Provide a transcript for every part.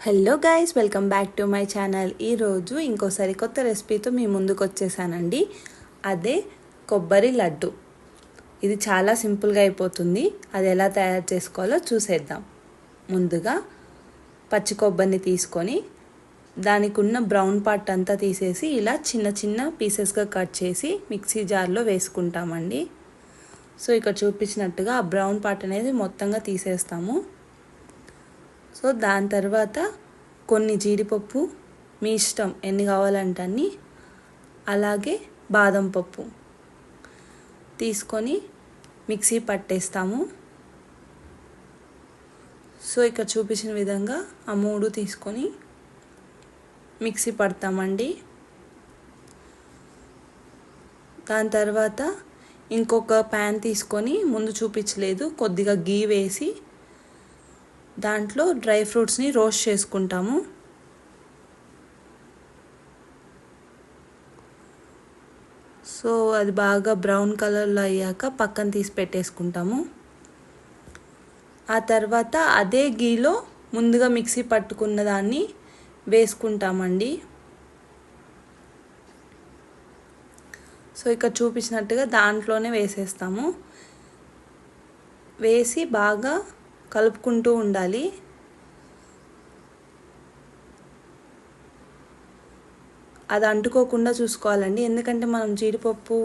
Hello guys, welcome back to my channel. ఈరోజు ఇంకో సరికొత్త రెసిపీతో మీ ముందుకు వచ్చేసానండి. అదే కొబ్బరి లడ్డు. ఇది చాలా సింపుల్గా అయిపోతుంది. అది ఎలా తయారు చేసుకోవాలో చూసేద్దాం. ముందుగా పచ్చి కొబ్బరిని తీసుకొని దానికి ఉన్న బ్రౌన్ పార్ట్ అంతా తీసేసి ఇలా చిన్న చిన్న పీసెస్గా కట్ చేసి మిక్సీ జార్లో వేసుకుంటామండి. సో ఇక్కడ చూపించినట్టుగా ఆ బ్రౌన్ పార్ట్ అనేది మొత్తంగా తీసేస్తాము. సో దాని తర్వాత కొన్ని జీడిపప్పు, మీ ఇష్టం ఎన్ని కావాలంటే అన్ని, అలాగే బాదం పప్పు తీసుకొని మిక్సీ పట్టేస్తాము. సో ఇక్కడ చూపించిన విధంగా ఆ మూడు తీసుకొని మిక్సీ పడతామండి. దాని తర్వాత ఇంకొక ప్యాన్ తీసుకొని, ముందు చూపించలేదు, కొద్దిగా గీ వేసి దాంట్లో డ్రై ఫ్రూట్స్ని రోస్ట్ చేసుకుంటాము. సో అది బాగా బ్రౌన్ కలర్లో అయ్యాక పక్కన తీసి పెట్టేసుకుంటాము. ఆ తర్వాత అదే గీలో ముందుగా మిక్సీ పట్టుకున్న దాన్ని వేసుకుంటామండి. సో ఇక్కడ చూపించినట్టుగా దాంట్లోనే వేసేస్తాము. వేసి బాగా కలుపుకుంటూ ఉండాలి. అది అంటుకోకుండా చూసుకోవాలండి, ఎందుకంటే మనం జీడిపప్పు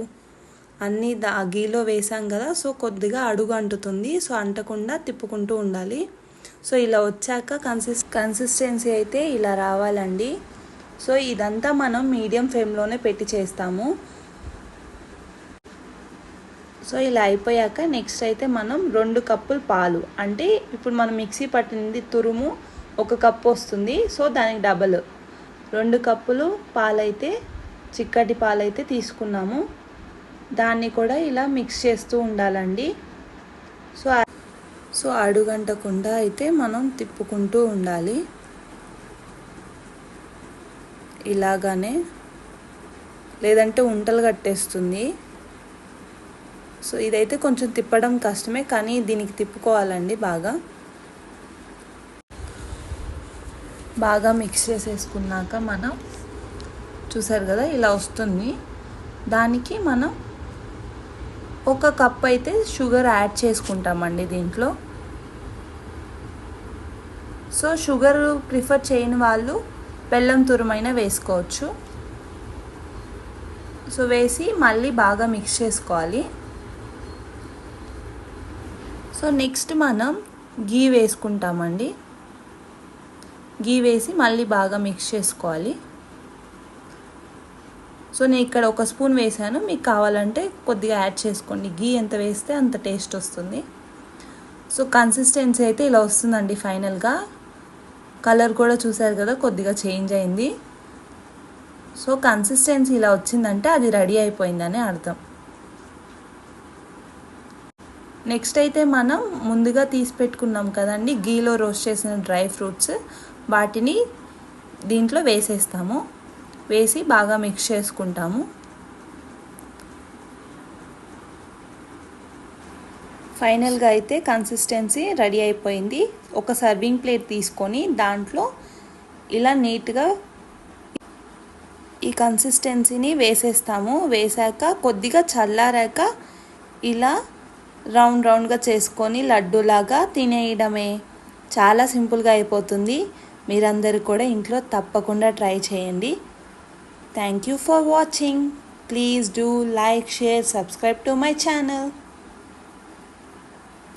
అన్నీ గీలో వేసాం కదా, సో కొద్దిగా అడుగు అంటుతుంది. సో అంటకుండా తిప్పుకుంటూ ఉండాలి. సో ఇలా వచ్చాక కన్సిస్టెన్సీ అయితే ఇలా రావాలండి. సో ఇదంతా మనం మీడియం ఫ్లేమ్లోనే పెట్టి చేస్తాము. సో ఇలా అయిపోయాక నెక్స్ట్ అయితే మనం 2 కప్పులు పాలు, అంటే ఇప్పుడు మనం మిక్సీ పట్టింది తురుము 1 కప్పు వస్తుంది. సో దానికి డబల్ 2 కప్పులు పాలైతే, చిక్కటి పాలైతే తీసుకున్నాము. దాన్ని కూడా ఇలా మిక్స్ చేస్తూ ఉండాలండి. సో అడుగంటకుండా అయితే మనం తిప్పుకుంటూ ఉండాలి ఇలాగానే, లేదంటే ఉంటలు కట్టేస్తుంది. సో ఇదైతే కొంచెం తిప్పడం కష్టమే, కానీ దీనికి తిప్పుకోవాలండి. బాగా మిక్స్ చేసేసుకున్నాక మనం చూసారు కదా ఇలా వస్తుంది. దానికి మనం 1 కప్ అయితే షుగర్ యాడ్ చేసుకుంటామండి దీంట్లో. సో షుగర్ ప్రిఫర్ చేయని వాళ్ళు బెల్లం తురుమైన వేసుకోవచ్చు. సో వేసి మళ్ళీ బాగా మిక్స్ చేసుకోవాలి. సో నెక్స్ట్ మనం గీ వేసుకుంటామండి. గీ వేసి మళ్ళీ బాగా మిక్స్ చేసుకోవాలి. సో నేను ఇక్కడ 1 స్పూన్ వేసాను, మీకు కావాలంటే కొద్దిగా యాడ్ చేసుకోండి. గీ ఎంత వేస్తే అంత టేస్ట్ వస్తుంది. సో కన్సిస్టెన్సీ అయితే ఇలా వస్తుందండి. ఫైనల్గా కలర్ కూడా చూసారు కదా, కొద్దిగా చేంజ్ అయింది. సో కన్సిస్టెన్సీ ఇలా వచ్చిందంటే అది రెడీ అయిపోయిందని అర్థం. నెక్స్ట్ అయితే మనం ముందుగా తీసి పెట్టుకున్నాం కదండి గీలో రోస్ట్ చేసిన డ్రై ఫ్రూట్స్, వాటిని దీంట్లో వేసేస్తాము. వేసి బాగా మిక్స్ చేసుకుంటాము. ఫైనల్గా అయితే కన్సిస్టెన్సీ రెడీ అయిపోయింది. ఒక సర్వింగ్ ప్లేట్ తీసుకొని దాంట్లో ఇలా నీట్గా ఈ కన్సిస్టెన్సీని వేసేస్తాము. వేసాక కొద్దిగా చల్లారాక ఇలా రౌండ్గా చేసుకొని లడ్డూలాగా తినేయడమే. చాలా సింపుల్గా అయిపోతుంది. మీరందరూ కూడా ఇంట్లో తప్పకుండా ట్రై చేయండి. Thank you for watching. Please do like, share, subscribe to my channel.